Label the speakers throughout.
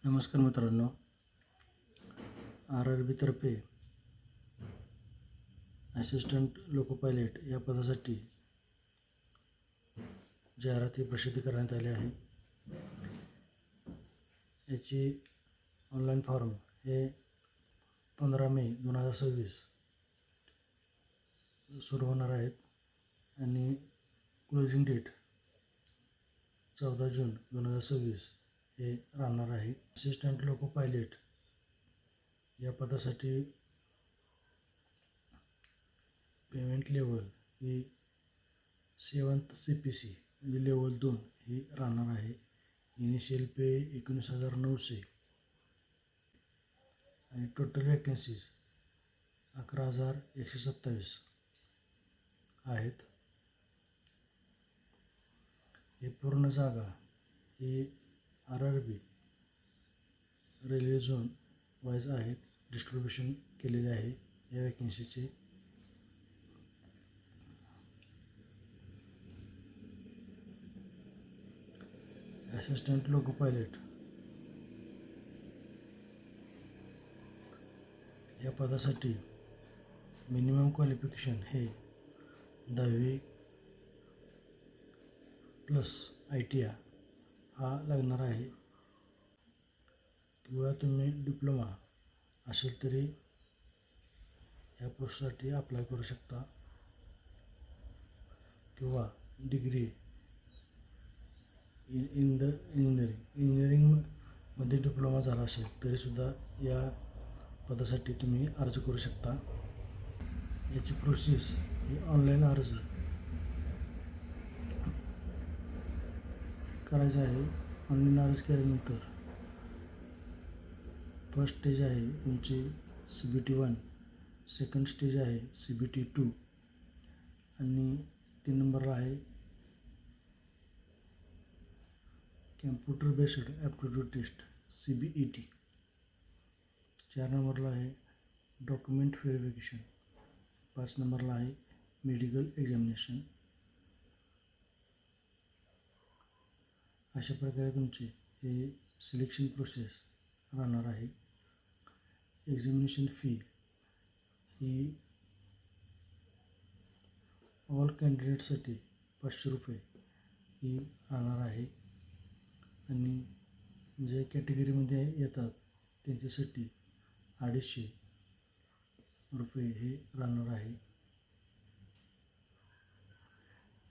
Speaker 1: नमस्कार मित्रांनो, RRBतर्फे assistant loco pilot या पदासाठी जाहिराती प्रसिद्ध करण्यात आली आहे. याची ऑनलाईन फॉर्म हे 15 मे 2026 सुरू होणार आहेत आणि क्लोजिंग डेट 14 जून 2026 हे राहणार आहे. असिस्टंट लोको पायलट या पदासाठी पेमेंट लेवल ही 7th CPC म्हणजे लेवल 2 ही राहणार आहे. इनिशियल पे 19,900 आणि टोटल वॅकन्सीज 11,127 आहेत. हे पूर्ण जागा ही RRB रेल्वे झोन वाईज आहेत, डिस्ट्रीब्युशन केलेले आहे या वॅकन्सीचे. असिस्टंट लोको पायलट या पदासाठी मिनिमम क्वालिफिकेशन हे 10वी प्लस ITI हा लागणार आहे किंवा तुम्ही डिप्लोमा असेल तरी या पोस्टसाठी अप्लाय करू शकता किंवा डिग्री इन द इंजिनिअरिंगमध्ये डिप्लोमा झाला असेल तरीसुद्धा या पदासाठी तुम्ही अर्ज करू शकता. याची प्रोसेस ही ऑनलाईन अर्ज करायचा आहे. ऑनलाईन अर्ज केल्यानंतर फर्स्ट स्टेज आहे तुमची CBT 1, सेकंड स्टेज आहे CBT 2 आणि 3 नंबरला आहे computer based aptitude test CBET. 4 नंबरला आहे डॉक्युमेंट व्हेरिफिकेशन. 5 नंबरला आहे मेडिकल एक्झामिनेशन. अशा प्रकारे तुमची हे सिलेक्शन प्रोसेस राहणार आहे. एक्झामिनेशन फी ही ऑल कॅन्डिडेटसाठी 500 रुपये ही राहणार आहे आणि जे कॅटेगरीमध्ये येतात त्यांच्यासाठी 250 रुपये हे राहणार आहे.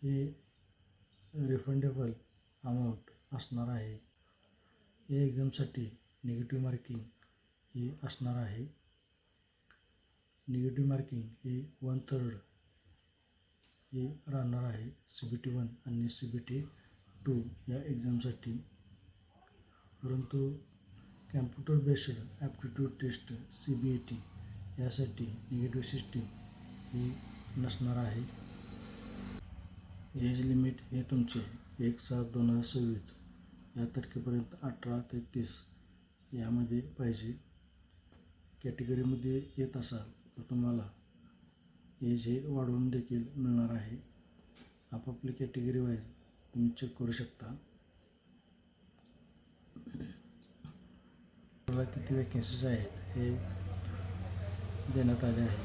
Speaker 1: हे रिफंडेबल अमाऊंट असणार आहे. या एक्झामसाठी निगेटिव्ह मार्किंग ही असणार आहे. निगेटिव्ह मार्किंग ही 1/3 ही राहणार आहे CBT 1 आणि CBT 2 या एक्झामसाठी. परंतु computer based aptitude test CBET यासाठी निगेटिव्ह सिस्टीम ही नसणार आहे. एज लिमिट हे तुमचे 1/7/2026 या तारखेपर्यंत 18 ते 30 यामध्ये पाहिजे. कॅटेगरीमध्ये येत असाल तर तुम्हाला एज हे वाढवून देखील मिळणार आहे. आपापली कॅटेगरी वाईज तुम्ही चेक करू शकता. किती वॅकन्सीज आहेत हे देण्यात आले आहे.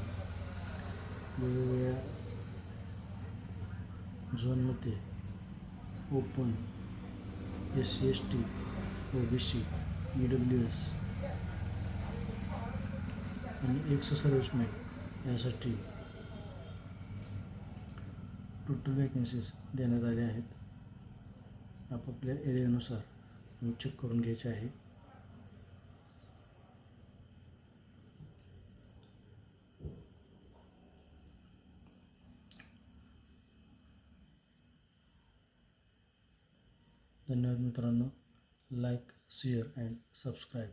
Speaker 1: वेगवेगळ्या झोनमध्ये open, SC ST, OBC, EWS आणि एक्स सर्व्हिसमॅन यासाठी टोटल वॅकन्सीज देण्यात आल्या आहेत. आपापल्या एरियानुसार तुम्ही चेक करून घ्यायचे आहे. धन्यवाद मित्रांनो. Like, share and subscribe.